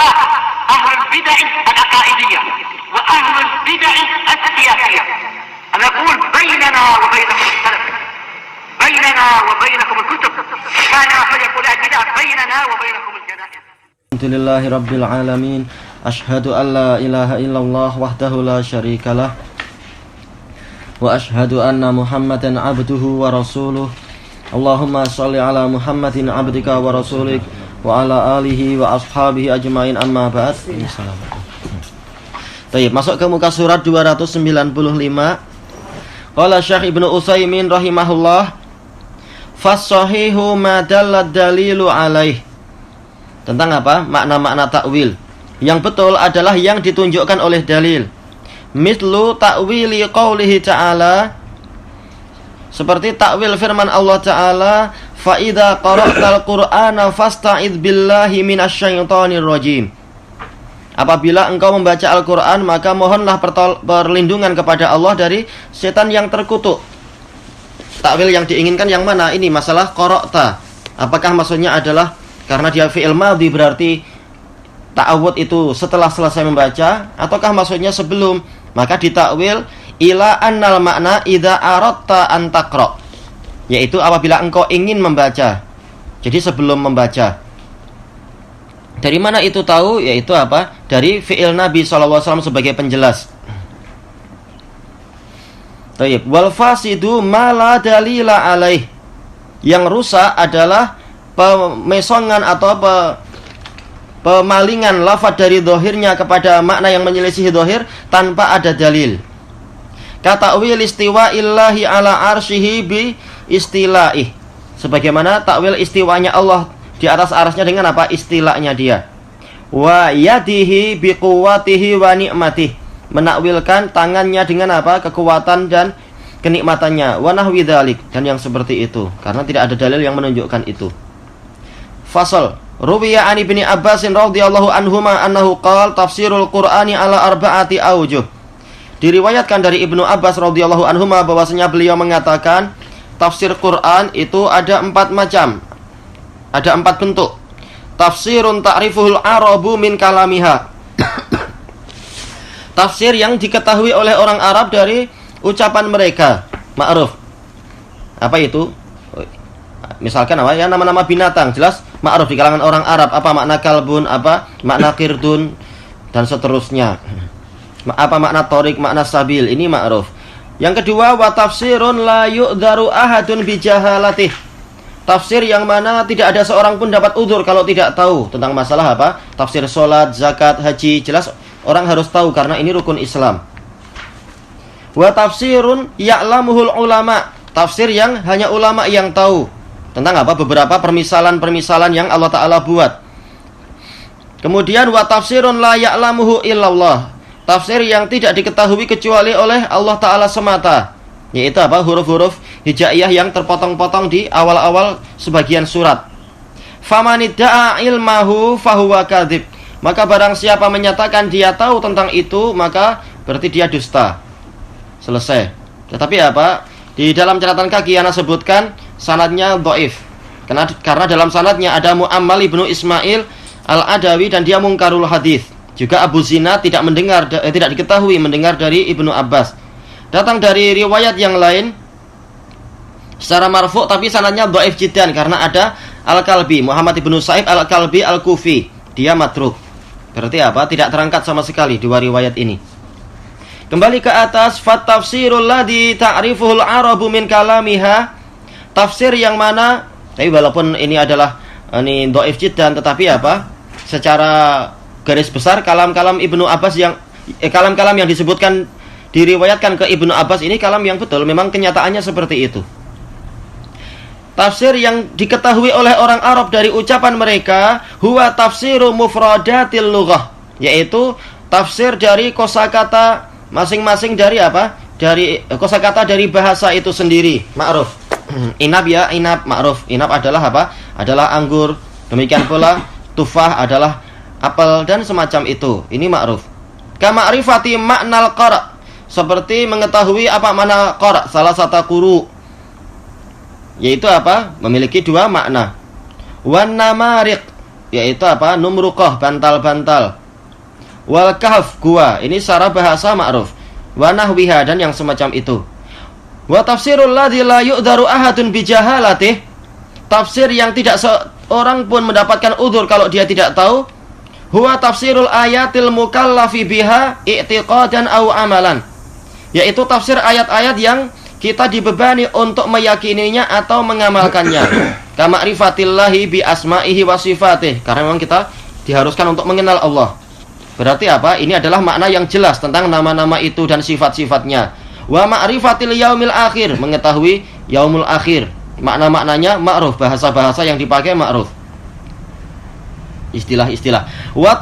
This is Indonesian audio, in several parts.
الخلاف أهل البدع العقائدية وأهل البدع السياسية. أنا أقول بيننا وبينكم السلف، بيننا وبينكم الكتب، كان فيقول البدع بيننا وبينكم الجنائز. الحمد لله رب العالمين. أشهد أن لا إله إلا الله وحده لا شريك له وأشهد أن محمدا عبده ورسوله. اللهم صل على محمد عبدك ورسولك وعلى آله وأصحابه أجمعين. أما بعد. Baik, masuk ke muka surat 295. Qala Syekh Ibnu Utsaimin rahimahullah, fas-sahihu ma dallat dalilu alaih. Tentang apa? Makna-makna takwil. Yang betul adalah yang ditunjukkan oleh dalil. Mithlu ta'wili qaulihi ta'ala, seperti takwil firman Allah Ta'ala, fa idza qara'tal qur'ana fasta'idz billahi minasyaitonir rajim. Apabila engkau membaca Al-Quran, maka mohonlah perlindungan kepada Allah dari setan yang terkutuk. Takwil yang diinginkan yang mana? Ini masalah qara'ta. Apakah maksudnya adalah karena dia fi'il madhi berarti ta'awud itu setelah selesai membaca, ataukah maksudnya sebelum? Maka ditakwil ila annal makna idza aradta an taqra, yaitu apabila engkau ingin membaca. Jadi sebelum membaca. Dari mana itu tahu? Yaitu apa? Dari fi'il Nabi SAW sebagai penjelas. Baik, wal fasidu ma la dalila alaih. Yang rusak adalah pemesongan atau pemalingan lafaz dari dohirnya kepada makna yang menyelisihi dohir tanpa ada dalil. Kata ta'wil istiwa illahi ala arsyihi bi istilaih. Sebagaimana takwil istiwanya Allah di atas arasnya dengan apa? Istilahnya dia. Wa yadihi bi quwwatihi wa ni'matih. Menakwilkan tangannya dengan apa? Kekuatan dan kenikmatannya. Wa nahwi dzalik, dan yang seperti itu. Karena tidak ada dalil yang menunjukkan itu. Fasal. Ruwiya an Ibni Abbas radhiyallahu anhuma annahu qala tafsirul Qur'ani ala arba'ati aujuh. Diriwayatkan dari Ibnu Abbas radhiyallahu anhuma bahwasanya beliau mengatakan tafsir Quran itu ada 4 macam. Ada 4 bentuk. Tafsirun ta'rifuhul arabu min kalamiha. Tafsir yang diketahui oleh orang Arab dari ucapan mereka. Ma'ruf. Apa itu? Misalkan apa? Ya, nama-nama binatang jelas ma'ruf di kalangan orang Arab. Apa makna kalbun, apa makna qirdun, dan seterusnya. Apa makna torik, makna sabil, ini ma'ruf. Yang kedua, wa tafsirun la yu'dharu ahadun bijahalatih. Tafsir yang mana tidak ada seorang pun dapat udzur kalau tidak tahu tentang masalah apa? Tafsir salat, zakat, haji, jelas orang harus tahu karena ini rukun Islam. Wa tafsirun ya'lamuhul ulama. Tafsir yang hanya ulama yang tahu. Tentang apa? Beberapa permisalan-permisalan yang Allah Ta'ala buat. Kemudian wa tafsirun la ya'lamuhu illallah. Tafsir yang tidak diketahui kecuali oleh Allah Ta'ala semata. Yaitu apa? Huruf-huruf hijaiyah yang terpotong-potong di awal-awal sebagian surat. Famanidda'a ilmahu fahuwa kadzib. Maka barang siapa menyatakan dia tahu tentang itu, maka berarti dia dusta. Selesai. Tetapi apa? Di dalam catatan kaki Ana sebutkan sanadnya dhaif. Karena dalam sanadnya ada Mu'ammal ibnu Ismail al-Adawi dan dia mungkarul hadis. Juga Abu Zina tidak diketahui mendengar dari Ibnu Abbas. Datang dari riwayat yang lain secara marfu' tapi sanadnya dhaif jiddan karena ada Al-Kalbi, Muhammad ibnu Sa'ib Al-Kalbi Al-Kufi. Dia matruk. Berarti apa? Tidak terangkat sama sekali dua riwayat ini. Kembali ke atas, fat tafsirul ladzi ta'rifuhul arabu min kalamiha. Tafsir yang mana, tapi walaupun ini adalah ini dhaif jiddan, tetapi apa? Secara garis besar kalam-kalam Ibnu Abbas yang kalam-kalam yang disebutkan diriwayatkan ke Ibnu Abbas ini kalam yang betul, memang kenyataannya seperti itu. Tafsir yang diketahui oleh orang Arab dari ucapan mereka huwa tafsiru mufradatil lughah, yaitu tafsir dari kosakata masing-masing dari apa? Dari kosakata dari bahasa itu sendiri. Ma'ruf. Inab ya, inab, ma'ruf. Inab adalah apa? Adalah anggur. Demikian pula tufah adalah apel dan semacam itu. Ini ma'ruf. Kama'rifati ma'nal qara', seperti mengetahui apa makna qara', salah satu quru, yaitu apa? Memiliki dua makna. Wan namariq, yaitu apa? Numruqah, bantal-bantal. Wal kahf, gua. Ini secara bahasa ma'ruf. Wa nahwiha, dan yang semacam itu. Wa tafsirul ladzi la yu'dharu ahadun bijahalatih. Tafsir yang tidak seorang pun mendapatkan udzur kalau dia tidak tahu. Huwa tafsirul ayatil mukallafi biha i'tiqadan aw amalan. Yaitu tafsir ayat-ayat yang kita dibebani untuk meyakininya atau mengamalkannya. Kama'rifatillahi bi asma'ihi wa sifatih. Karena memang kita diharuskan untuk mengenal Allah. Berarti apa? Ini adalah makna yang jelas tentang nama-nama itu dan sifat-sifatnya. Wa ma'rifatil yaumil akhir, mengetahui yaumul akhir. Makna-maknanya ma'ruf, bahasa-bahasa yang dipakai ma'ruf. Istilah-istilah. Wa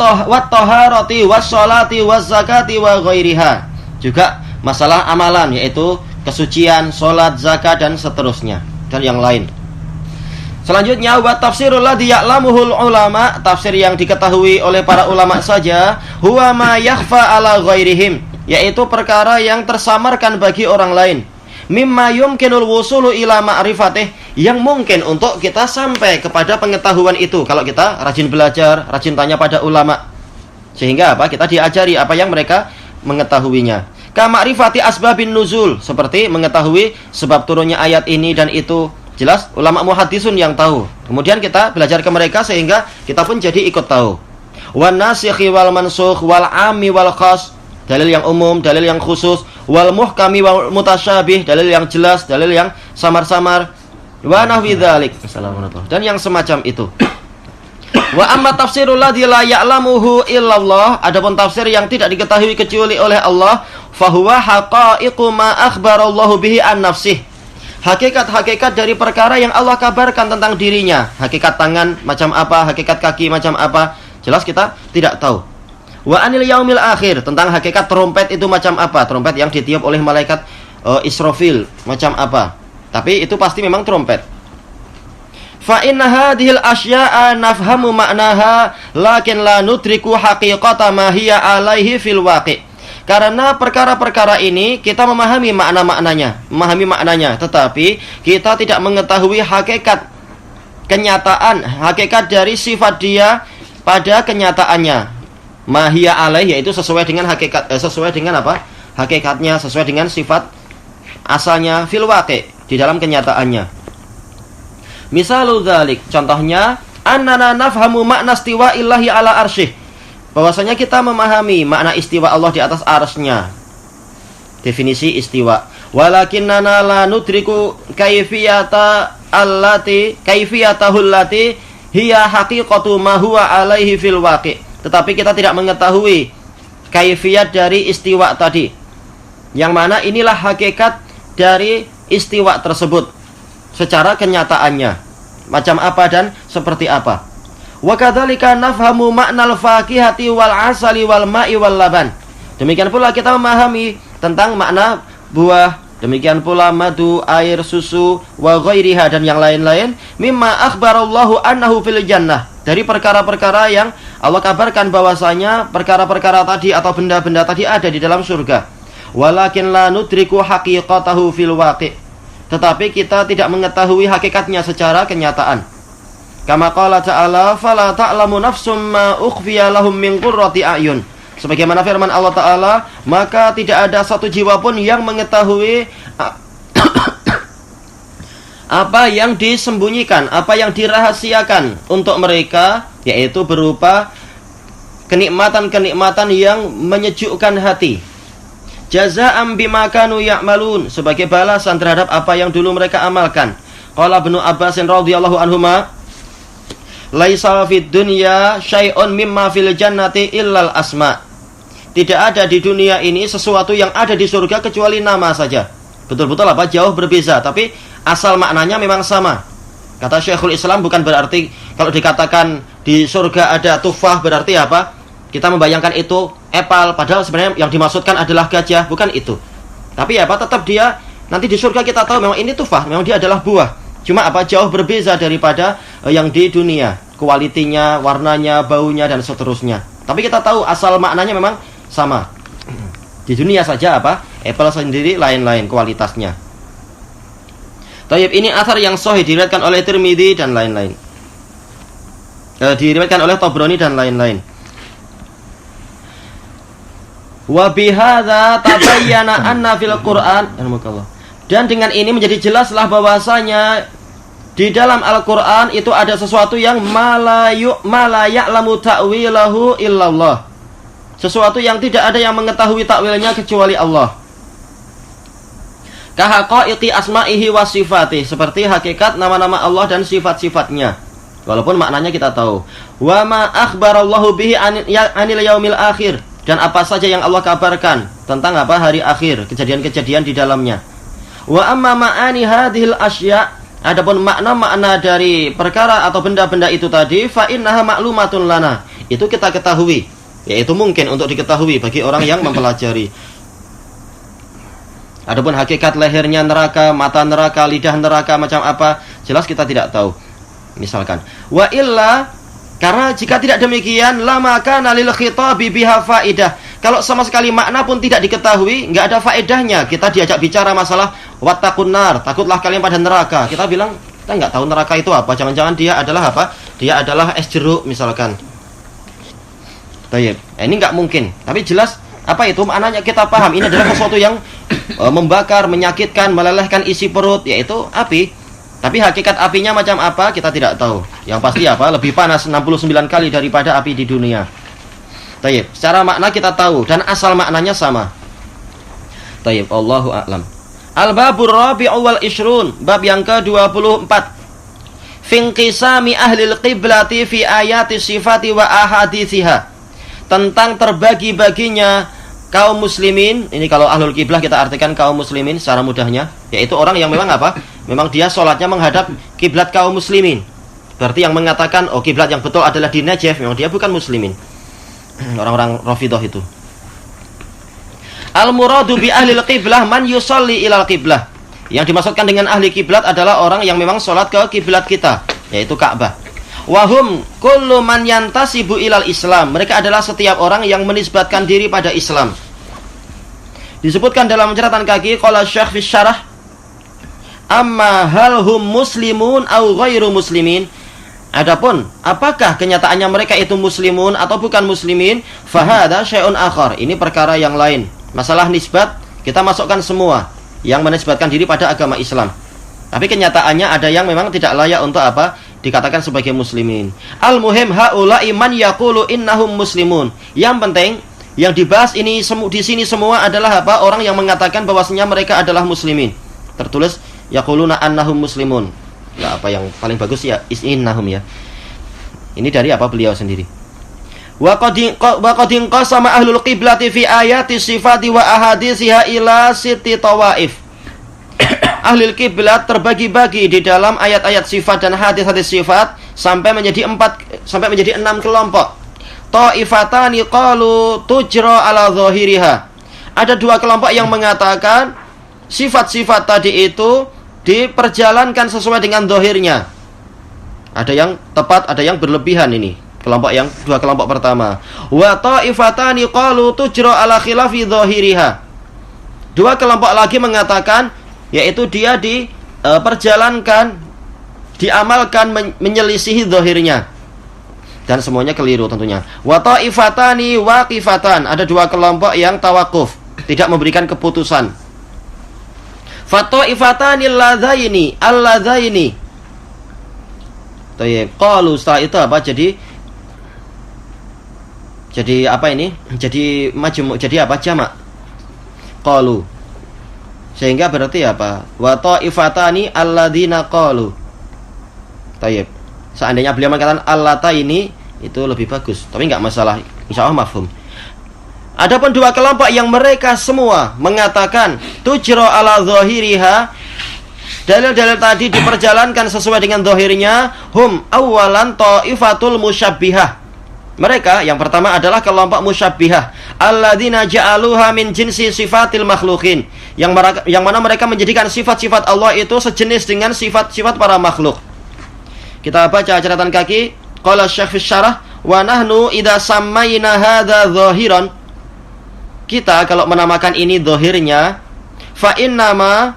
taharati was sholati was zakati wa ghairiha. Juga masalah amalan, yaitu kesucian, salat, zakat, dan seterusnya, dan yang lain. Selanjutnya, wa tafsirul ladzi ya'lamuhul ulama, tafsir yang diketahui oleh para ulama saja, huwa ma yakhfa ala ghairihim, yaitu perkara yang tersamarkan bagi orang lain. Mimma yumkinul wusulu ila ma'rifatih, yang mungkin untuk kita sampai kepada pengetahuan itu kalau kita rajin belajar, rajin tanya pada ulama. Sehingga apa? Kita diajari apa yang mereka mengetahuinya. Kama'rifati asbabin nuzul, seperti mengetahui sebab turunnya ayat ini dan itu. Jelas ulama muhaddisun yang tahu. Kemudian kita belajar ke mereka sehingga kita pun jadi ikut tahu. Wan nasikhi wal mansukh wal 'ammi wal khas, dalil yang umum, dalil yang khusus. Wal muhkami wal mutasyabih, dalil yang jelas, dalil yang samar-samar. Wa nahwi dzalik. Assalamualaikum. Dan yang semacam itu. Wa amma tafsirul ladzi la ya'lamuhu illallah, adapun tafsir yang tidak diketahui kecuali oleh Allah, fahuwa haqa'iqu ma akhbarallahu bihi an nafsih. Hakikat-hakikat dari perkara yang Allah kabarkan tentang dirinya. Hakikat tangan macam apa, hakikat kaki macam apa, jelas kita tidak tahu. Wa anil yaumil akhir, tentang hakikat trompet itu macam apa, trompet yang ditiup oleh malaikat Israfil macam apa. Tapi itu pasti memang trompet. Fa inna hadhil asya'a nafhamu ma'naha lakin la nutriku haqiqata ma hiya alaihi fil waqi'. Karena perkara-perkara ini kita memahami maknanya, tetapi kita tidak mengetahui hakikat kenyataan, hakikat dari sifat dia pada kenyataannya. Mahia alaih, yaitu sesuai dengan hakikat, sesuai dengan apa? Hakikatnya, sesuai dengan sifat asalnya fil waqi', di dalam kenyataannya. Misalul dzalik, contohnya annana nafhamu makna istiwa illahi ala arsyih, bahwasanya kita memahami makna istiwa Allah di atas arsy-Nya. Definisi istiwa. Walakinnana la nudriku kaifiyatahul lati hiya haqiqatu ma huwa alaihi fil waqi'. Tetapi kita tidak mengetahui kaifiyat dari istiwa tadi, yang mana inilah hakikat dari istiwa tersebut secara kenyataannya, macam apa dan seperti apa. Wa kadzalika nafhamu ma'nal faqihati wal asali wal ma'i wal laban. Demikian pula kita memahami tentang makna buah, demikian pula madu, air, susu, wa ghairiha, dan yang lain-lain. Mimma akhbarallahu annahu fil jannah, dari perkara-perkara yang Allah kabarkan bahwasanya perkara-perkara tadi atau benda-benda tadi ada di dalam surga. Walakin la nudriku haqiqatahu fil waqi', tetapi kita tidak mengetahui hakikatnya secara kenyataan. Kama qala ta'ala fala ta'lamu nafsum ma ukhfiya lahum min qurrati a'yun. Sebagaimana firman Allah Ta'ala, maka tidak ada satu jiwa pun yang mengetahui apa yang disembunyikan, apa yang dirahasiakan untuk mereka, yaitu berupa kenikmatan-kenikmatan yang menyejukkan hati. Jazaa'an bima kanu ya'malun, sebagai balasan terhadap apa yang dulu mereka amalkan. Qala Ibnu Abbas radhiyallahu anhuma, laisa fid dunya syai'un mimma fil jannati illal asma. Tidak ada di dunia ini sesuatu yang ada di surga kecuali nama saja. Betul-betul apa? Jauh berbeza, tapi asal maknanya memang sama. Kata Syekhul Islam, bukan berarti kalau dikatakan di surga ada tufah berarti apa? Kita membayangkan itu apel, padahal sebenarnya yang dimaksudkan adalah gajah, bukan itu. Tapi apa? Tetap dia nanti di surga kita tahu memang ini tufah, memang dia adalah buah. Cuma apa? Jauh berbeza daripada yang di dunia. Kualitinya, warnanya, baunya, dan seterusnya. Tapi kita tahu asal maknanya memang sama. Di dunia saja apa? Apple sendiri lain-lain kualitasnya. Tayyib, ini athar yang sahih diriwayatkan oleh Tirmidzi dan lain-lain. diriwayatkan oleh Tabrani dan lain-lain. Wa bihadza tabayyana anna fil Qur'an, dan dengan ini menjadi jelaslah bahwasanya di dalam Al-Qur'an itu ada sesuatu yang mala ya'lamu ta'wilahu illallah. Sesuatu yang tidak ada yang mengetahui takwilnya kecuali Allah. Kahaqaiqi asma'ihi wa sifatihi, seperti hakikat nama-nama Allah dan sifat-sifatnya. Walaupun maknanya kita tahu. Wa ma akhbarallahu bihi anil yaumil akhir, dan apa saja yang Allah kabarkan tentang apa hari akhir, kejadian-kejadian di dalamnya. Wa amma ma'ani hadhil asya', adapun makna-makna dari perkara atau benda-benda itu tadi, fa innaha ma'lumatun lana, itu kita ketahui, yaitu mungkin untuk diketahui bagi orang yang mempelajari. Adapun hakikat lehernya neraka, mata neraka, lidah neraka macam apa, jelas kita tidak tahu. Misalkan, wa illa, karena jika tidak demikian, lama kana lil khitabi biha faidah. Kalau sama sekali makna pun tidak diketahui, enggak ada faedahnya kita diajak bicara masalah wattaqun nar, takutlah kalian pada neraka. Kita bilang, kita enggak tahu neraka itu apa. Jangan-jangan dia adalah apa? Dia adalah es jeruk misalkan. Baik, ini enggak mungkin. Tapi jelas apa itu maknanya kita paham. Ini adalah sesuatu yang membakar, menyakitkan, melelehkan isi perut, yaitu api. Tapi hakikat apinya macam apa kita tidak tahu. Yang pasti apa? Lebih panas 69 kali daripada api di dunia. Tayyib. Secara makna kita tahu dan asal maknanya sama. Tayyib. Allahu a'lam. Al-babur rabi'u wal ishrun, bab yang ke-24. Finqisami ahlil qiblati fi ayati sifati wa ahadithiha. Tentang terbagi-baginya kaum muslimin. Ini kalau ahlul qiblah kita artikan kaum muslimin secara mudahnya, yaitu orang yang memang apa? Memang dia sholatnya menghadap kiblat kaum muslimin. Berarti yang mengatakan oh kiblat yang betul adalah di Najaf, memang dia bukan muslimin. Orang-orang Rafidhah itu. Al-muradu bi ahlil qiblah man yusalli ilal qiblah. Yang dimaksudkan dengan ahli kiblat adalah orang yang memang sholat ke kiblat kita, yaitu Ka'bah. Wahum kullu man yantasibu ilal Islam. Mereka adalah setiap orang yang menisbatkan diri pada Islam. Disebutkan dalam catatan kaki qala Syekh fi syarah, amma hal hum muslimun au ghairu muslimin. Adapun apakah kenyataannya mereka itu muslimun atau bukan muslimin, fahada syai'un akhar. Ini perkara yang lain. Masalah nisbat kita masukkan semua yang menisbatkan diri pada agama Islam. Tapi kenyataannya ada yang memang tidak layak untuk apa? Dikatakan sebagai muslimin. Al-muhim haula'i man yaqulu innahum muslimun. Yang penting yang dibahas ini di sini semua adalah apa? Orang yang mengatakan bahwasanya mereka adalah muslimin. Tertulis yaquluna annahum muslimun. Ya, apa yang paling bagus ya innahum ya. Ini dari apa beliau sendiri. Wa qadin qasama ahlul qiblati fi ayati sifati wa ahadithiha ila sitti tawaif. Ahli kiblat terbagi-bagi di dalam ayat-ayat sifat dan hadis-hadis sifat sampai menjadi 6 kelompok. Ta'ifatani qalu tujra ala zahiriha. Ada 2 kelompok yang mengatakan sifat-sifat tadi itu diperjalankan sesuai dengan zahirnya. Ada yang tepat, ada yang berlebihan ini. 2 kelompok pertama. Wa ta'ifatani qalu tujra ala khilafi zahiriha. 2 kelompok lagi mengatakan yaitu dia diperjalankan, diamalkan menyelisihi zahirnya. Dan semuanya keliru tentunya. Wa ta'ifatani waqifatan. Ada 2 kelompok yang tawakuf, tidak memberikan keputusan. Fa ta'ifatani alladzaini. Tayyib. Qalu, setelah itu apa? Jadi apa ini? Jadi majmu', jadi apa? Jamak. Qalu. Sehingga berarti apa? Wa ta'ifatani alladzina qalu. Tayyib. Seandainya beliau mengatakan allataini itu lebih bagus, tapi enggak masalah. Insyaallah mafhum. Adapun 2 kelompok yang mereka semua mengatakan tujra ala zahiriha, dalil-dalil tadi diperjalankan sesuai dengan zahirnya, hum awalan ta'ifatul musyabbihah. Mereka yang pertama adalah kelompok musyabbihah, alladzina ja'aluha min jinsi sifatil makhluqin, yang mana mereka menjadikan sifat-sifat Allah itu sejenis dengan sifat-sifat para makhluk. Kita baca catatan kaki. Qala Syekh fi syarah, wa nahnu idza sammayna hadza zahiran. Kita kalau menamakan ini zahirnya, fa innama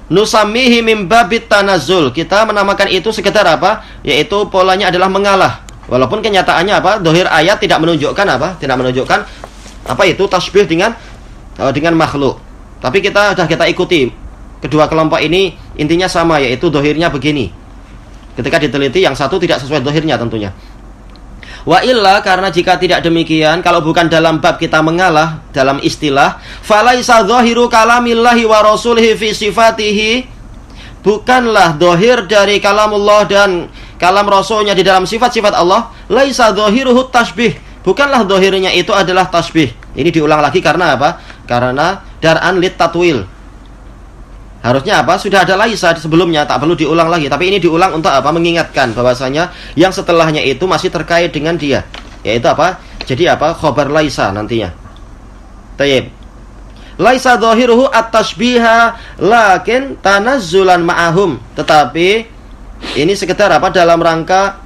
nusammihi min babit tanazzul. Kita menamakan itu sekedar apa? Yaitu polanya adalah mengalah. Walaupun kenyataannya apa? Dohir ayat tidak menunjukkan apa? Tidak menunjukkan apa itu tasbih dengan makhluk. Tapi kita ikuti kedua kelompok ini intinya sama, yaitu dohirnya begini. Ketika diteliti yang satu tidak sesuai dohirnya tentunya. Wa illa, karena jika tidak demikian, kalau bukan dalam bab kita mengalah dalam istilah, falaisa dhahiru kalamillahi wa rasulihi fi sifatihi, bukanlah dohir dari kalamullah dan kalam rasulnya di dalam sifat-sifat Allah, laisa dhahiruhu tasbih, bukanlah dohirnya itu adalah tasbih. Ini diulang lagi karena apa? Karena dar'an lit tatwil. Harusnya apa? Sudah ada laisa sebelumnya, tak perlu diulang lagi. Tapi ini diulang untuk apa? Mengingatkan bahwasanya yang setelahnya itu masih terkait dengan dia. Yaitu apa? Jadi apa? Khobar laisa nantinya. Tayyib. Laisa dhahiruhu at-tashbiha lakin tanazzulan ma'ahum. Tetapi ini sekedar apa? Dalam rangka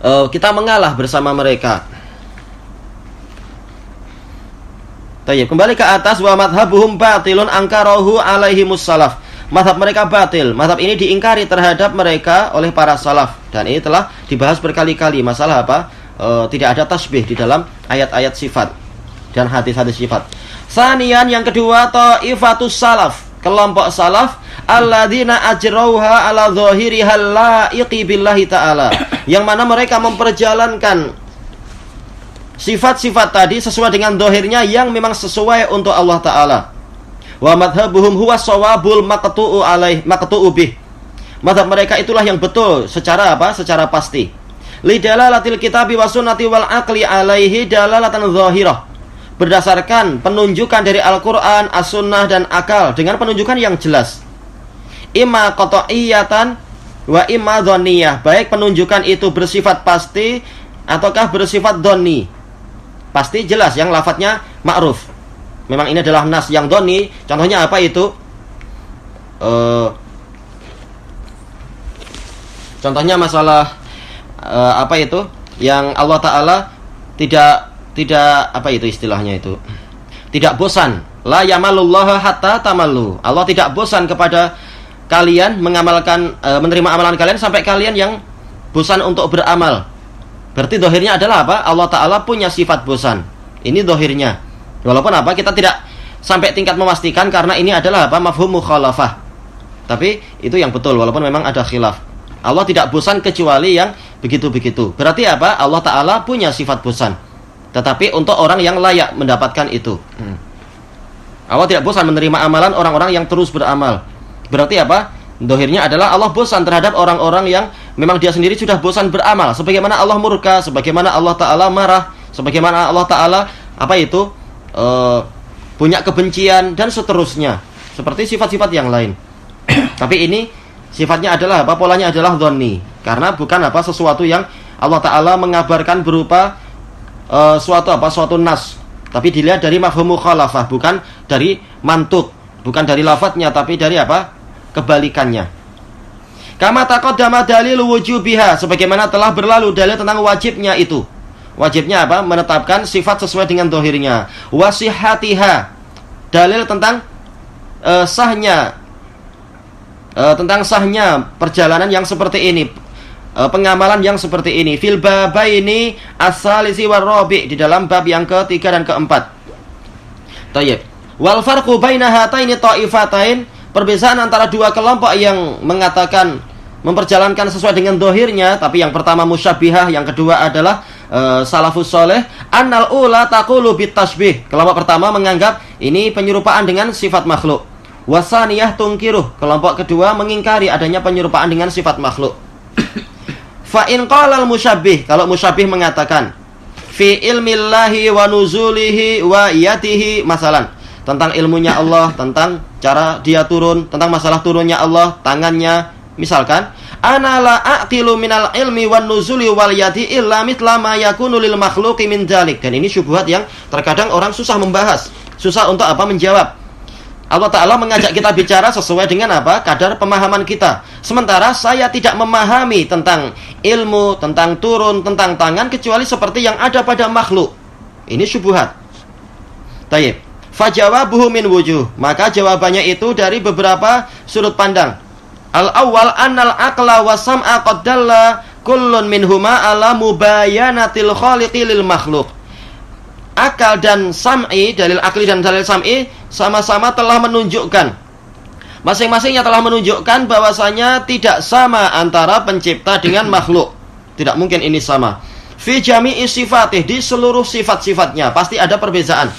kita mengalah bersama mereka. Tayyib, kembali ke atas. Wa madhabuhum batilun angkarahu alaihimus salaf. Madhab mereka batil. Madhab ini diingkari terhadap mereka oleh para salaf. Dan ini telah dibahas berkali-kali. Masalah apa? Tidak ada tasbih di dalam ayat-ayat sifat dan hadis-hadis sifat. Sanian, yang kedua, ta'ifatus salaf, kelompok salaf, alladzina ajrauha ala dhahiriha laiqi billahi ta'ala, yang mana mereka memperjalankan sifat-sifat tadi sesuai dengan dohirnya yang memang sesuai untuk Allah Ta'ala. Wa madhabuhum huwa sawabul maqtu'u bih. Madhab mereka itulah yang betul secara apa? Secara pasti. Lidalalatil kitabi wa sunnati wal aqli alaihi dalalatan zahirah. Berdasarkan penunjukan dari Al-Quran, As-Sunnah dan akal, dengan penunjukan yang jelas. Imma qat'iyatan wa imma dhanniyah. Baik penunjukan itu bersifat pasti ataukah bersifat dhonni. Pasti jelas yang lafadznya ma'ruf. Memang ini adalah nas. Yang dhonni, contohnya apa itu? Contohnya masalah apa itu? Yang Allah Ta'ala tidak apa itu istilahnya itu? Tidak bosan. La yamalullaha hatta tamallu. Allah tidak bosan kepada kalian mengamalkan menerima amalan kalian sampai kalian yang bosan untuk beramal. Berarti dohirnya adalah apa? Allah Ta'ala punya sifat bosan. Ini dohirnya. Walaupun apa? Kita tidak sampai tingkat memastikan karena ini adalah apa? Mafhum mukhalafah. Tapi itu yang betul walaupun memang ada khilaf. Allah tidak bosan kecuali yang begitu-begitu. Berarti apa? Allah Ta'ala punya sifat bosan. Tetapi untuk orang yang layak mendapatkan itu. Allah tidak bosan menerima amalan orang-orang yang terus beramal. Berarti apa? Dohirnya adalah Allah bosan terhadap orang-orang yang memang dia sendiri sudah bosan beramal. Sebagaimana Allah murka, sebagaimana Allah Ta'ala marah, sebagaimana Allah Ta'ala apa itu punya kebencian dan seterusnya. Seperti sifat-sifat yang lain. Tapi ini sifatnya adalah apa? Polanya adalah dhonni. Karena bukan apa? Sesuatu yang Allah Ta'ala mengabarkan berupa suatu nas. Tapi dilihat dari mafhum mukhalafah, bukan dari mantuk, bukan dari lafadznya, tapi dari apa? Kebalikannya. Kama taqaddama dalil wujubiha, sebagaimana telah berlalu dalil tentang wajibnya itu. Wajibnya apa? Menetapkan sifat sesuai dengan dohirnya. Wasihatiha, dalil tentang sahnya perjalanan yang seperti ini, pengamalan yang seperti ini. Fil babaini as-salisi war-rabi', di dalam bab yang ketiga dan keempat. Thayyib. Wal farqu baina hataini ta'ifatain, perbedaan antara dua kelompok yang mengatakan memperjalankan sesuai dengan dohirnya, tapi yang pertama musyabbihah, yang kedua adalah salafus soleh. Annal ula taqulu bit tasbih, kelompok pertama menganggap ini penyerupaan dengan sifat makhluk. Wasaniyah tungkiruh, kelompok kedua mengingkari adanya penyerupaan dengan sifat makhluk. Fa in qala al musyabbih, kalau musyabbih mengatakan fi ilmillahi wa nuzulihi wa yatihi, masalan tentang ilmunya Allah, tentang cara dia turun, tentang masalah turunnya Allah, tangannya, misalkan ana la aqilu minal ilmi wan nuzuli wal yati illa mithla ma yakunu lil makhluqi min dzalik. Dan ini syubhat yang terkadang orang susah membahas, susah untuk apa? Menjawab. Allah Ta'ala mengajak kita bicara sesuai dengan apa? Kadar pemahaman kita. Sementara saya tidak memahami tentang ilmu, tentang turun, tentang tangan, kecuali seperti yang ada pada makhluk. Ini syubhat. Tayyib. Fajawabuhu min wujuh, maka jawabannya itu dari beberapa sudut pandang. Al-awwal annal aqla wa sam'a qad dalla kullun minhuma ala mubayanatil khaliqi lil makhluk. Akal dan sam'i, dalil akli dan dalil sam'i sama-sama telah menunjukkan, masing-masingnya telah menunjukkan bahwasanya tidak sama antara pencipta dengan makhluk. Tidak mungkin ini sama. Fi jami'i sifatih, di seluruh sifat-sifatnya pasti ada perbedaan.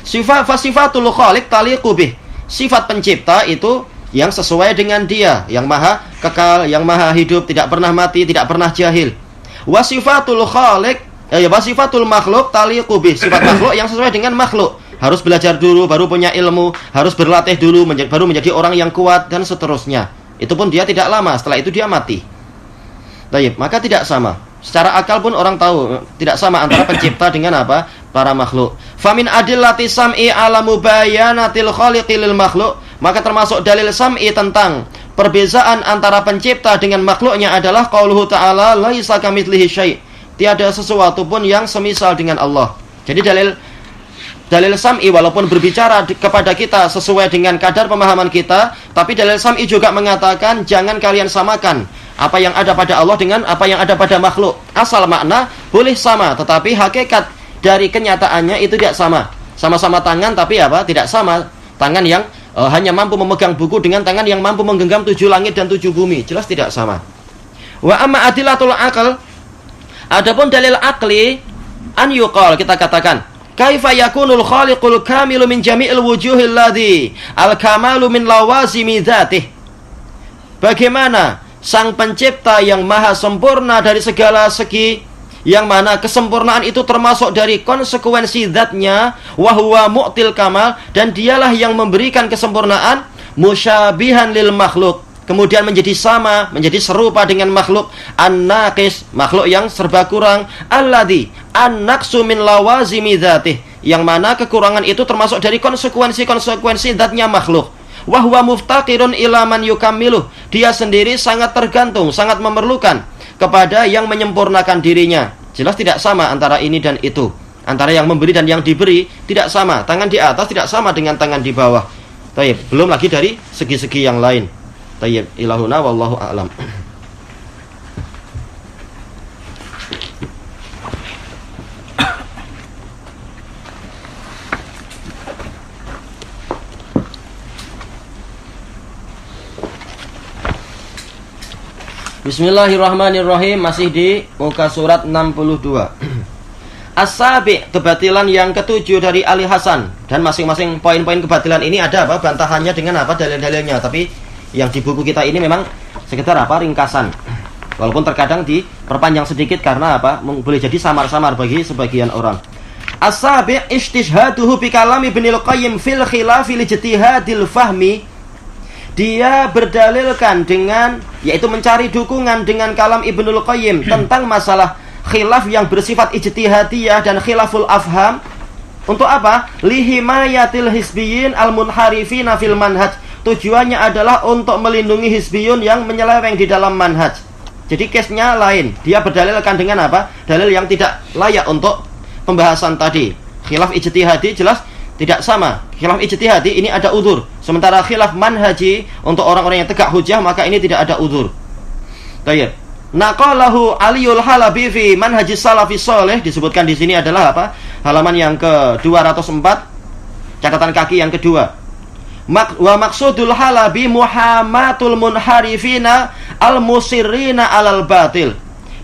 Sifatul khaliq taliqu bih, sifat pencipta itu yang sesuai dengan dia, yang maha kekal, yang maha hidup, tidak pernah mati, tidak pernah jahil. Wasifatul khaliq wasifatul makhluk taliqu bih, sifat makhluk yang sesuai dengan makhluk. Harus belajar dulu, baru punya ilmu, harus berlatih dulu, baru menjadi orang yang kuat, dan seterusnya. Itu pun dia tidak lama, setelah itu dia mati. Baik, maka tidak sama. Secara akal pun orang tahu tidak sama antara pencipta dengan apa? Para makhluk. Famin adillati sam'i ala mubayanatil khaliqi lil makhluk, maka termasuk dalil sam'i tentang perbezaan antara pencipta dengan makhluknya adalah qauluhu ta'ala laisa kamitslihi syai'. Tiada sesuatu pun yang semisal dengan Allah. Jadi dalil sam'i walaupun berbicara kepada kita sesuai dengan kadar pemahaman kita, tapi dalil sam'i juga mengatakan jangan kalian samakan apa yang ada pada Allah dengan apa yang ada pada makhluk. Asal makna boleh sama, tetapi hakikat dari kenyataannya itu tidak sama. Sama-sama tangan tapi apa? Tidak sama. Tangan yang hanya mampu memegang buku dengan tangan yang mampu menggenggam 7 langit dan 7 bumi. Jelas tidak sama. Wa amma adillatul aql, adapun dalil akli, an yuqal, kita katakan, kaifa yakunul khaliqul kamilu min jami'il wujuhil ladzi al kamalu min lawazimi dzatih. Bagaimana sang pencipta yang maha sempurna dari segala segi, yang mana kesempurnaan itu termasuk dari konsekuensi zatnya, wa huwa mu'til kamal, dan dialah yang memberikan kesempurnaan, musyabihan lil makhluk, kemudian menjadi sama, menjadi serupa dengan makhluk, an-naqis, makhluk yang serba kurang, alladzi an-naqsu min lawazimi dzatih, yang mana kekurangan itu termasuk dari konsekuensi zatnya makhluk. Wa huwa muftaqirun ila man yukammiluh, dia sendiri sangat tergantung, sangat memerlukan kepada yang menyempurnakan dirinya. Jelas tidak sama antara ini dan itu, antara yang memberi dan yang diberi tidak sama. Tangan di atas tidak sama dengan tangan di bawah. Baik, belum lagi dari segi-segi yang lain. Tayyib, ilahuna wallahu a'lam. Bismillahirrahmanirrahim, masih di muka surat 62. As-sabi', kebatilan yang ketujuh dari Ali Hasan, dan masing-masing poin-poin kebatilan ini ada apa? Bantahannya dengan apa? Dalil-dalilnya. Tapi yang di buku kita ini memang sekedar apa? Ringkasan. Walaupun terkadang diperpanjang sedikit karena apa? Boleh jadi samar-samar bagi sebagian orang. As-sabi' istishhaduhu bi kalam Ibnul Qayyim fil khilafil ijtihadil fahmi. Dia berdalilkan dengan, yaitu mencari dukungan dengan kalam Ibnul Qayyim tentang masalah khilaf yang bersifat ijtihadiyah dan khilaful afham. Untuk apa? Lihimayatil hisbiyin al-munharifina fil manhaj. Tujuannya adalah untuk melindungi hisbiyun yang menyeleweng di dalam manhaj. Jadi case-nya lain. Dia berdalilkan dengan apa? Dalil yang tidak layak untuk pembahasan tadi. Khilaf ijtihadi jelas tidak sama. Khilaf ijtihadi ini ada udzur. Sementara khilaf manhaji untuk orang-orang yang tegak hujah, maka ini tidak ada udzur. Baik. Naqalahu Aliul Halabi fi manhajis salafis salih, disebutkan di sini adalah apa? Halaman yang ke-204, catatan kaki yang kedua. Wa maksudul Halabi muhammatul munharifina al-musirrina alal batil,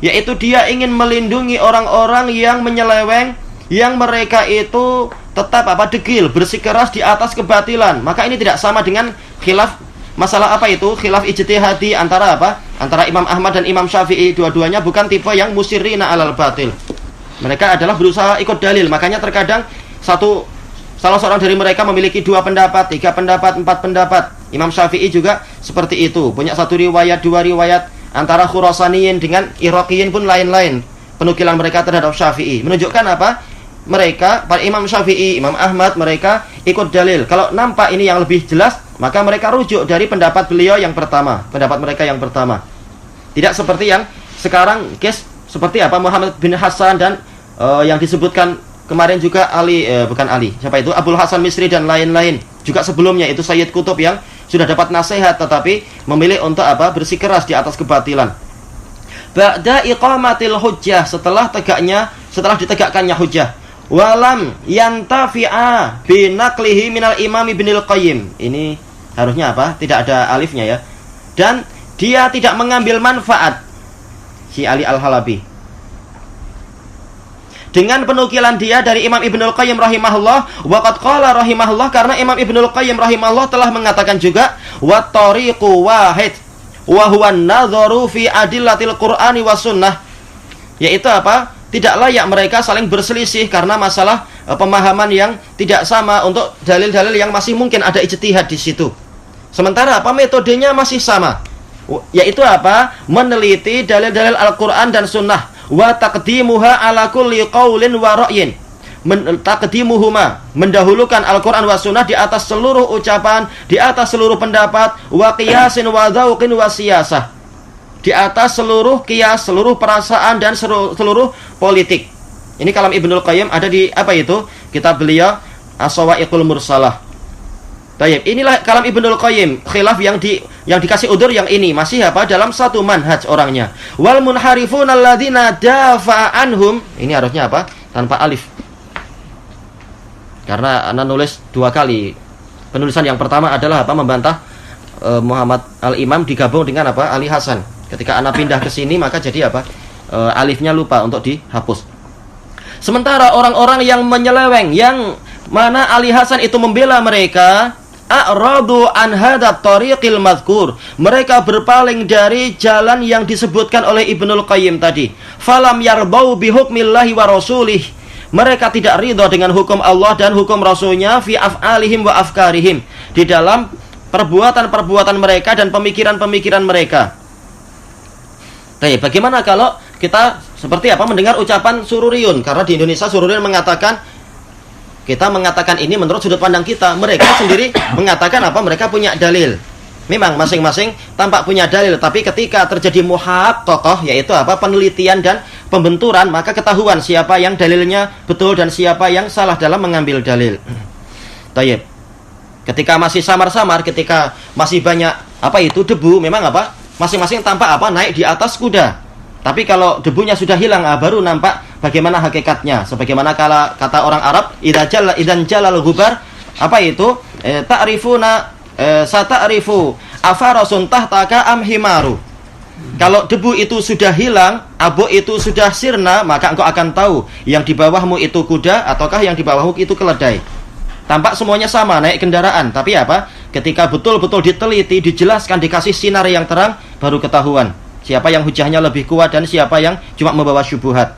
yaitu dia ingin melindungi orang-orang yang menyeleweng, yang mereka itu tetap apa? Degil, bersikeras di atas kebatilan. Maka ini tidak sama dengan khilaf masalah apa itu? Khilaf ijtihadi antara apa? Antara Imam Ahmad dan Imam Syafi'i. Dua-duanya bukan tipe yang musirrina alal batil. Mereka adalah berusaha ikut dalil. Makanya terkadang salah seorang dari mereka memiliki 2 pendapat, 3 pendapat, 4 pendapat. Imam Syafi'i juga seperti itu. Punya 1 riwayat, 2 riwayat. Antara Khurasaniyin dengan Iraqiyin pun lain-lain penukilan mereka terhadap Syafi'i. Menunjukkan apa? Mereka, para Imam Syafi'i, Imam Ahmad, mereka ikut dalil. Kalau nampak ini yang lebih jelas, maka mereka rujuk dari pendapat beliau yang pertama, pendapat mereka yang pertama. Tidak seperti yang sekarang, case seperti apa? Muhammad bin Hasan dan yang disebutkan kemarin juga bukan Ali, siapa itu? Abul Hasan Misri dan lain-lain. Juga sebelumnya itu Sayyid Qutb yang sudah dapat nasihat tetapi memilih untuk apa? Bersikeras di atas kebatilan. ba'da iqamatil hujjah, setelah ditegakkannya hujjah. Walam yantafi'a binaqlihi minal Imam Ibnul Qayyim. Ini harusnya apa? Tidak ada alifnya ya. Dan dia tidak mengambil manfaat, si Ali Al-Halabi, dengan penukilan dia dari Imam Ibnul Qayyim rahimahullah. Waqad qala rahimahullah, karena Imam Ibnul Qayyim rahimahullah telah mengatakan juga, wa tariqu wahid wa huwa an-nadharu fi adillatil Qur'ani was sunnah, yaitu apa? Tidak layak mereka saling berselisih karena masalah pemahaman yang tidak sama untuk dalil-dalil yang masih mungkin ada ijtihad di situ. Sementara apa? Metodenya masih sama, yaitu apa? Meneliti dalil-dalil Al-Qur'an dan sunnah. Wa taqdimuha ala kulli qaulin wa ra'yin. Taqdimuhuma, mendahulukan Al-Qur'an wa sunnah di atas seluruh ucapan, di atas seluruh pendapat, wa qiyasin wa dzauqin wa siyasah, di atas seluruh qiyas, seluruh perasaan dan seluruh politik. Ini kalam Ibnul Qayyim ada di apa itu? Kitab beliau As-Sawa'iqul Mursalah. Baik, inilah kalam Ibnul Qayyim. Khilaf yang dikasih udzur yang ini masih apa? Dalam satu manhaj orangnya. Wal munharifun alladzina dafa'a anhum. Ini harusnya apa? Tanpa alif. Karena Anda nulis dua kali. Penulisan yang pertama adalah apa? Membantah Muhammad Al-Imam digabung dengan apa? Ali Hasan. Ketika Anda pindah ke sini maka jadi apa? Alifnya lupa untuk dihapus. Sementara orang-orang yang menyeleweng, yang mana Ali Hasan itu membela mereka, a'radu an hadab tariqil madhkur, mereka berpaling dari jalan yang disebutkan oleh Ibnul Qayyim tadi. Falam yarbau bihukmillahi wa rasulih, mereka tidak ridha dengan hukum Allah dan hukum Rasulnya, fi af'alihim wa afkarihim, di dalam perbuatan-perbuatan mereka dan pemikiran-pemikiran mereka. Baik, bagaimana kalau kita seperti apa mendengar ucapan sururiyun? Karena di Indonesia sururiyun mengatakan, kita mengatakan ini menurut sudut pandang kita, mereka sendiri mengatakan apa? Mereka punya dalil. Memang masing-masing tampak punya dalil, tapi ketika terjadi muhaqqaqah, yaitu apa? Penelitian dan pembenturan, maka ketahuan siapa yang dalilnya betul dan siapa yang salah dalam mengambil dalil. Tayyib. Ketika masih samar-samar, ketika masih banyak apa itu debu, memang apa? Masing-masing tampak apa? Naik di atas kuda. Tapi kalau debunya sudah hilang, baru nampak bagaimana hakikatnya. Sebagaimana kata orang Arab, idzan jalal ghubar, apa itu? Ta'rifuna sata'rifu afarasun tahtaka am himaru. Kalau debu itu sudah hilang, abu itu sudah sirna, maka engkau akan tahu yang di bawahmu itu kuda ataukah yang di bawahmu itu keledai. Tampak semuanya sama, naik kendaraan. Tapi apa? Ketika betul-betul diteliti, dijelaskan, dikasih sinar yang terang, baru ketahuan siapa yang hujahnya lebih kuat dan siapa yang cuma membawa syubhat.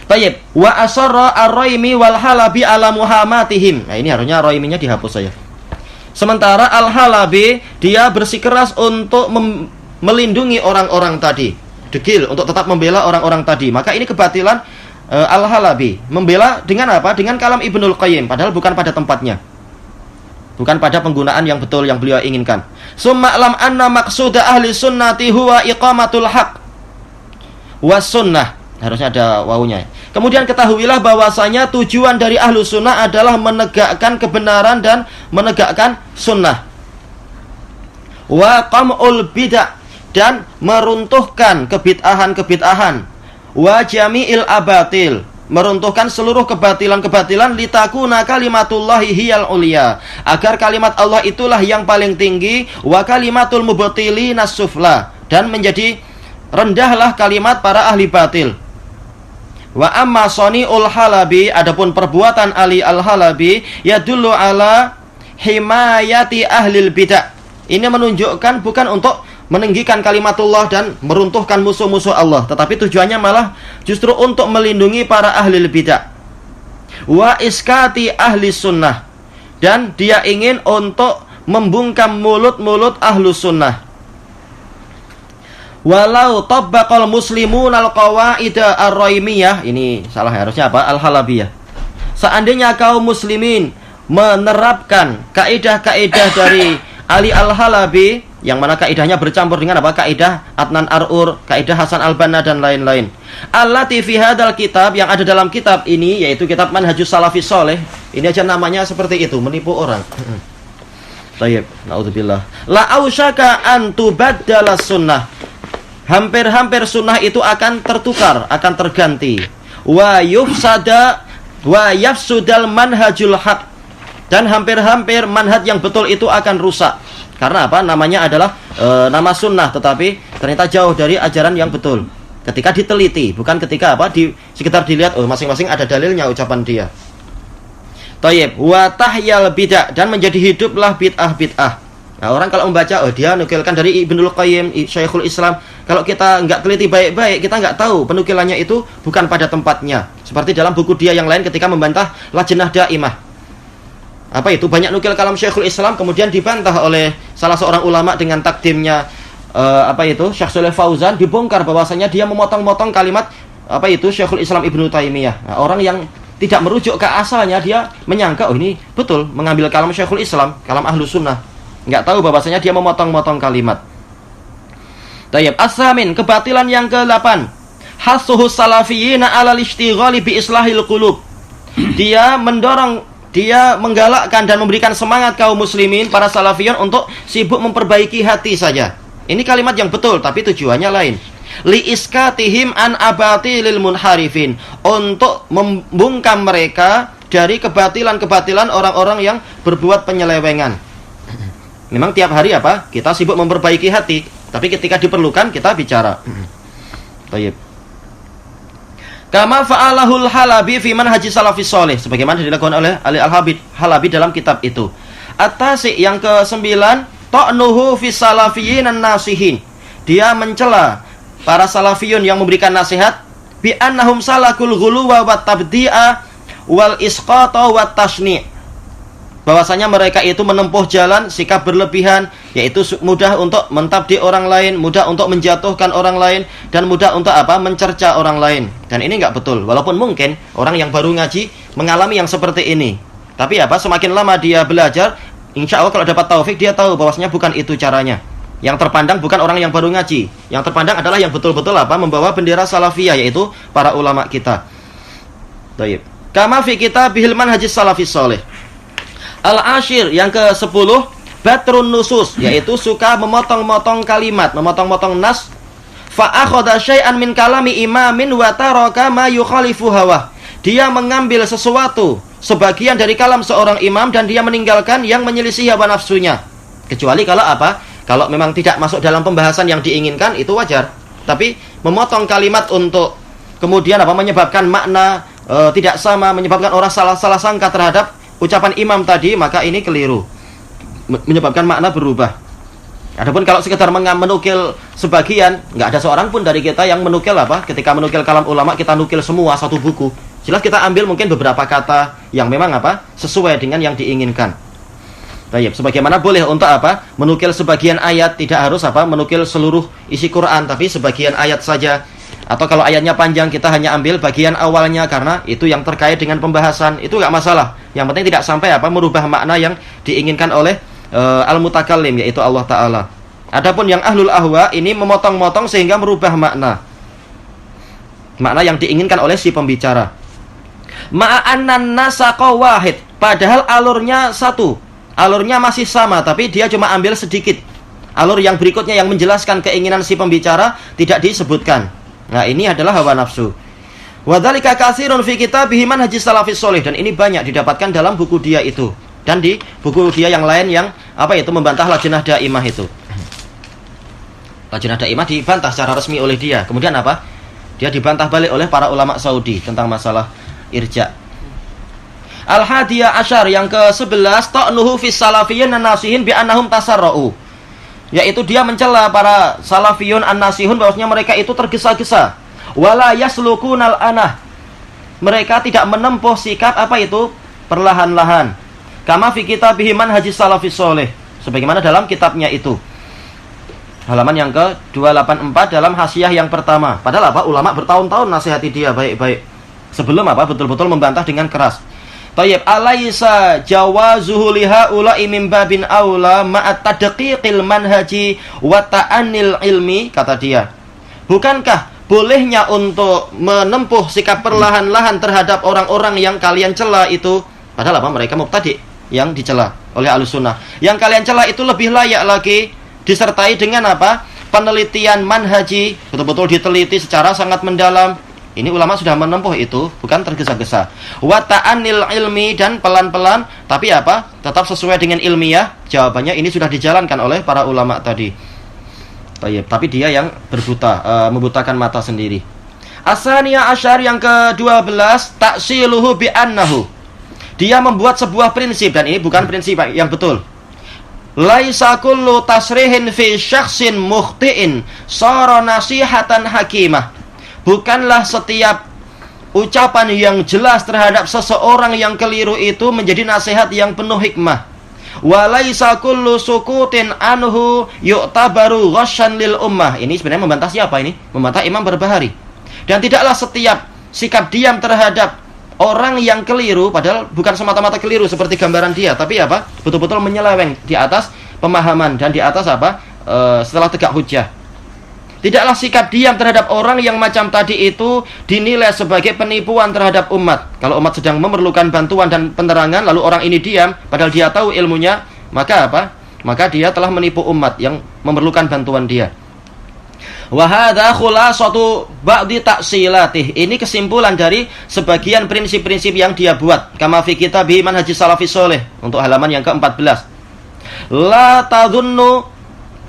Tayyib. Wa asarra ar-Raimi wal Halabi ala muhammatihim. Nah, ini harusnya Raiminya dihapus saja. Sementara Al-Halabi dia bersikeras untuk melindungi orang-orang tadi, degil untuk tetap membela orang-orang tadi. Maka ini kebatilan Al-Halabi membela dengan apa? Dengan kalam Ibnul Qayyim, padahal bukan pada tempatnya, bukan pada penggunaan yang betul yang beliau inginkan. Summa lam anna maqsuda ahli sunnati huwa iqamatul haq was sunnah. Harusnya ada wawunya. Kemudian ketahuilah bahwasanya tujuan dari ahlu sunnah adalah menegakkan kebenaran dan menegakkan sunnah. Wa qam'ul bid'ah, dan meruntuhkan kebid'ahan-kebid'ahan. Wa jami'il abatil, meruntuhkan seluruh kebatilan-kebatilan, litakuna kalimatullahi hiyal ulia, agar kalimat Allah itulah yang paling tinggi, wa kalimatul mubtilina sufla, dan menjadi rendahlah kalimat para ahli batil. Wa amma sani'ul Halabi, adapun perbuatan Ali Al-Halabi, yadullu ala himayati ahlil bid'ah. Ini menunjukkan bukan untuk meninggikan kalimatullah dan meruntuhkan musuh-musuh Allah, tetapi tujuannya malah justru untuk melindungi para ahli bidah. Wa iskati ahli sunnah, dan dia ingin untuk membungkam mulut-mulut ahlu sunnah. Walau tabbaqal muslimun al-qawaida ar-Raimiyah, ini salah, harusnya apa? Al-Halabiyah. Seandainya kaum muslimin menerapkan kaidah-kaidah dari Ali Al-Halabi, yang mana kaidahnya bercampur dengan apa? Kaidah Adnan Ar-Ur, kaidah Hasan Al-Banna dan lain-lain. Allati fi hadzal kitab, yang ada dalam kitab ini, yaitu kitab Manhajus Salafis Shalih. Ini aja namanya seperti itu, menipu orang. Tayyib, naudzubillah. La ausyaka an tubaddala sunnah. hampir-hampir sunnah itu akan tertukar, akan terganti. Wa yafsudal manhajul haq, dan hampir-hampir manhaj yang betul itu akan rusak. Karena apa? Namanya adalah nama sunnah, tetapi ternyata jauh dari ajaran yang betul. Ketika diteliti, bukan ketika apa? Sekitar dilihat, oh masing-masing ada dalilnya ucapan dia. Thayyib, wa tahyal bid'ah, dan menjadi hiduplah bid'ah-bid'ah. Nah, orang kalau membaca, oh dia nukilkan dari Ibnul Qayyim, Syekhul Islam. Kalau kita nggak teliti baik-baik, kita nggak tahu penukilannya itu bukan pada tempatnya. Seperti dalam buku dia yang lain ketika membantah Lajnah Daimah. Apa itu? Banyak nukil kalam Syekhul Islam, kemudian dibantah oleh salah seorang ulama dengan takdimnya Syekh Shalih Fauzan, dibongkar bahwasanya dia memotong-motong kalimat Syekhul Islam Ibnu Taimiyah. Nah, orang yang tidak merujuk ke asalnya, dia menyangka oh ini betul mengambil kalam Syekhul Islam, kalam Ahlus Sunnah. Enggak tahu bahwasanya dia memotong-motong kalimat. Tayyib, as-samin, kebatilan yang ke-8. Hasuhu salafiyina 'alal ishtighali bi islahil qulub. Dia menggalakkan dan memberikan semangat kaum muslimin, para salafiyun untuk sibuk memperbaiki hati saja. Ini kalimat yang betul, tapi tujuannya lain. Li iskatihim an abatilil munharifin, untuk membungkam mereka dari kebatilan-kebatilan orang-orang yang berbuat penyelewengan. Memang tiap hari kita sibuk memperbaiki hati, tapi ketika diperlukan kita bicara. Baik. Kama fa'alahul Halabi fi manhaji salafis shalih, sebagaimana dilakukan oleh Ali Al-Halabi dalam kitab itu. At-tasi, yang ke-9, ta'nuhu fi salafiyyin an-nasihin. Dia mencela para salafiyun yang memberikan nasihat bi annahum salakul ghuluwa wat tabdi'a wal isqata wat tashni'. Bahwasanya mereka itu menempuh jalan sikap berlebihan, yaitu mudah untuk mentabdi orang lain, mudah untuk menjatuhkan orang lain, dan mudah untuk mencerca orang lain. Dan ini enggak betul. Walaupun mungkin orang yang baru ngaji mengalami yang seperti ini, tapi semakin lama dia belajar, insya Allah kalau dapat taufik, dia tahu bahwasanya bukan itu caranya. Yang terpandang bukan orang yang baru ngaji, yang terpandang adalah yang betul-betul membawa bendera salafiyah, yaitu para ulama kita. Baik. Kama fi kitabihil manhajis salafis shalih. Al-ashir, yang ke-10, batrun nusus, yaitu suka memotong-motong kalimat, memotong-motong nas. Fa akhadha syai'an min kalami imamin wa taraka ma yukhalifu hawa. Dia mengambil sesuatu, sebagian dari kalam seorang imam, dan dia meninggalkan yang menyelisih hawa nafsunya. Kecuali kalau kalau memang tidak masuk dalam pembahasan yang diinginkan, itu wajar. Tapi memotong kalimat untuk kemudian menyebabkan makna tidak sama, menyebabkan orang salah sangka terhadap ucapan imam tadi, maka ini keliru, menyebabkan makna berubah. Adapun kalau sekedar menukil sebagian, nggak ada seorang pun dari kita yang menukil ketika menukil kalam ulama kita nukil semua satu buku. Jelas kita ambil mungkin beberapa kata yang memang sesuai dengan yang diinginkan. Baik, sebagaimana boleh untuk menukil sebagian ayat, tidak harus menukil seluruh isi Quran, tapi sebagian ayat saja. Atau kalau ayatnya panjang, kita hanya ambil bagian awalnya, karena itu yang terkait dengan pembahasan, itu nggak masalah. Yang penting tidak sampai merubah makna yang diinginkan oleh al-mutakallim, yaitu Allah Ta'ala. Adapun yang ahlul ahwa ini memotong-motong sehingga merubah makna yang diinginkan oleh si pembicara. Ma'annan nasaqa wahid, padahal alurnya satu, alurnya masih sama, tapi dia cuma ambil sedikit. Alur yang berikutnya yang menjelaskan keinginan si pembicara tidak disebutkan. Nah, ini adalah hawa nafsu. Wa dzalika katsirun fi kitabihi manhajis salafis shalih, dan ini banyak didapatkan dalam buku dia itu, dan di buku dia yang lain yang membantah Lajnah Daimah itu. Lajnah Daimah dibantah secara resmi oleh dia. Kemudian dia dibantah balik oleh para ulama Saudi tentang masalah irja. Al-hadiyah asyar, yang ke-11, ta'nuhu fis salafiyyin an-nasihin bi annahum tasarra'u, yaitu dia mencela para salafiyun an-nasihun bahwasanya mereka itu tergesa-gesa. Wala yaslukunal anah, mereka tidak menempuh sikap perlahan-lahan. Kama fi kitabihi manhajis salafis shalih, sebagaimana dalam kitabnya itu. Halaman yang ke-284 dalam hasyiah yang pertama. Padahal ulama bertahun-tahun nasihati dia baik-baik sebelum betul-betul membantah dengan keras. Tayyib, alaysa jawazuhu liha ula'i min babin aula ma'at tadqiqil manhaji wa ta'annil ilmi, kata dia. Bukankah bolehnya untuk menempuh sikap perlahan-lahan terhadap orang-orang yang kalian cela itu, padahal mereka mubtadi yang dicela oleh Ahlus Sunnah. Yang kalian cela itu lebih layak lagi disertai dengan penelitian manhaji, betul-betul diteliti secara sangat mendalam. Ini ulama sudah menempuh itu, bukan tergesa-gesa. Wa ta'anil ilmi, dan pelan-pelan, tapi apa? Tetap sesuai dengan ilmiah. Jawabannya ini sudah dijalankan oleh para ulama tadi. Tapi dia yang membutakan mata sendiri. Asaniya asyar, yang ke-12, taksiluhu bi'annahu. Dia membuat sebuah prinsip, dan ini bukan prinsip yang betul. Laisa kullu tasrihin fi syakhsin mukhti'in sara nasihatan hakimah. Bukanlah setiap ucapan yang jelas terhadap seseorang yang keliru itu menjadi nasihat yang penuh hikmah. Wa laisa kullu sukutin anhu yu'tabaru ghasyan lil ummah. Ini sebenarnya membantah siapa ini? Membantah Imam Barbahari. Dan tidaklah setiap sikap diam terhadap orang yang keliru, padahal bukan semata-mata keliru seperti gambaran dia, tapi apa? Betul-betul menyeleweng di atas pemahaman dan di atas apa? Setelah tegak hujjah. Tidaklah sikap diam terhadap orang yang macam tadi itu dinilai sebagai penipuan terhadap umat. Kalau umat sedang memerlukan bantuan dan penerangan, lalu orang ini diam, padahal dia tahu ilmunya, maka apa? Maka dia telah menipu umat yang memerlukan bantuan dia. Wa hadza khulasatu ba'di ta'silatih. Ini kesimpulan dari sebagian prinsip-prinsip yang dia buat. Kama fi kitabih Manhajus Salafis Shalih, untuk halaman yang ke-14. La tadhunnu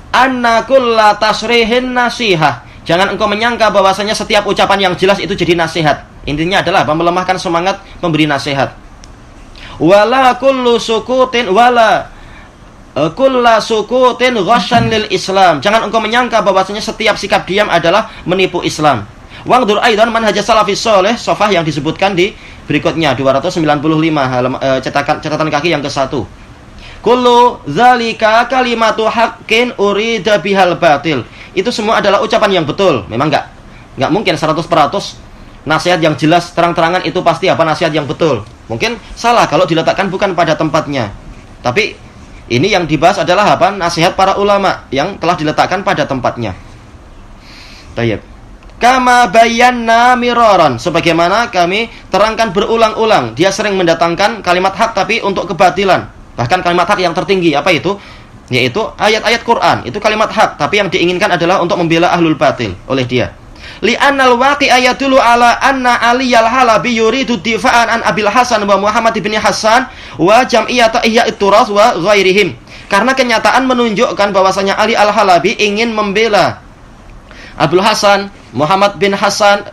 anna kulla tasrihin nasihah. Jangan engkau menyangka bahwasanya setiap ucapan yang jelas itu jadi nasihat. Intinya adalah melemahkan semangat pemberi nasihat. Wala kullu sukutin wala kulla sukutin ghasyan lil Islam. Jangan engkau menyangka bahwasanya setiap sikap diam adalah menipu Islam. Wangdur aidan Manhajus Salafis Shalih, safhah yang disebutkan di berikutnya 295 catatan kaki yang ke-1. Kullu zalika kalimatu haqqin urida bihal batil. Itu semua adalah ucapan yang betul. Memang enggak mungkin 100% nasihat yang jelas terang-terangan itu pasti apa nasihat yang betul. Mungkin salah kalau diletakkan bukan pada tempatnya. Tapi ini yang dibahas adalah apa? Nasihat para ulama yang telah diletakkan pada tempatnya. Tayyib. Kama bayanna miraran, sebagaimana kami terangkan berulang-ulang. Dia sering mendatangkan kalimat hak tapi untuk kebatilan. Bahkan kalimat hak yang tertinggi, apa itu? Yaitu ayat-ayat Quran. Itu kalimat hak, tapi yang diinginkan adalah untuk membela ahlul batil oleh dia. Li'annal waqi'a yadullu ala anna Aliyal Halabi yuridu difa'an an Abil Hasan wa Muhammad bin Hasan wa jam'iyyat Ihya'it Turas wa ghairihim. Karena kenyataan menunjukkan bahwasanya Ali Al-Halabi ingin membela Abdul Hasan, Muhammad bin Hasan,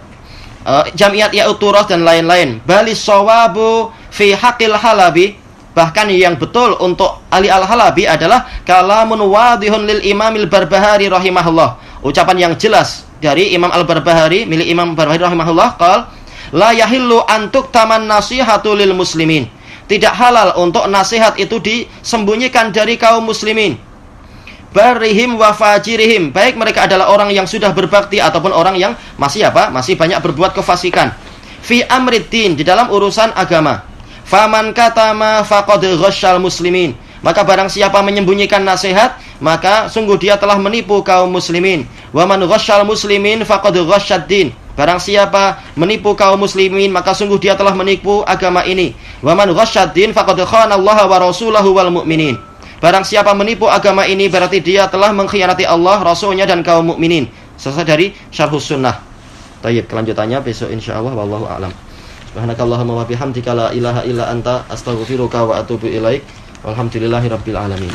Jam'iyat Ihya'it Turas dan lain-lain. Balis shawabu fi haqqil Halabi. Bahkan yang betul untuk Ali Al-Halabi adalah kalamun wadihun lil Imamil Barbahari rahimahullah. Ucapan yang jelas dari Imam Al-Barbahari, milik Imam Barbahari rahimahullah, qal la yahillu an tuktaman nasihatu lil muslimin. Tidak halal untuk nasihat itu disembunyikan dari kaum muslimin. Barihim wa fajirihim, baik mereka adalah orang yang sudah berbakti ataupun orang yang masih banyak berbuat kefasikan. Fi amriddin, di dalam urusan agama. Faman katama faqad ghasyal muslimin. Maka barang siapa menyembunyikan nasihat, maka sungguh dia telah menipu kaum muslimin. Wa man ghasyal muslimin faqad ghasyad din. Barang siapa menipu kaum muslimin, maka sungguh dia telah menipu agama ini. Wa man ghasyad din faqad khana Allah wa rasulahu wal mu'minin. Barang siapa menipu agama ini, berarti dia telah mengkhianati Allah, Rasulnya dan kaum mukminin. Selesai dari Syarhus Sunnah. Baik, kelanjutannya besok insyaallah, wallahu a'lam. Subhanakallahumma wa bihamdika la ilaha illa anta astaghfiruka wa atubu ilaik. Walhamdulillahirabbil alamin.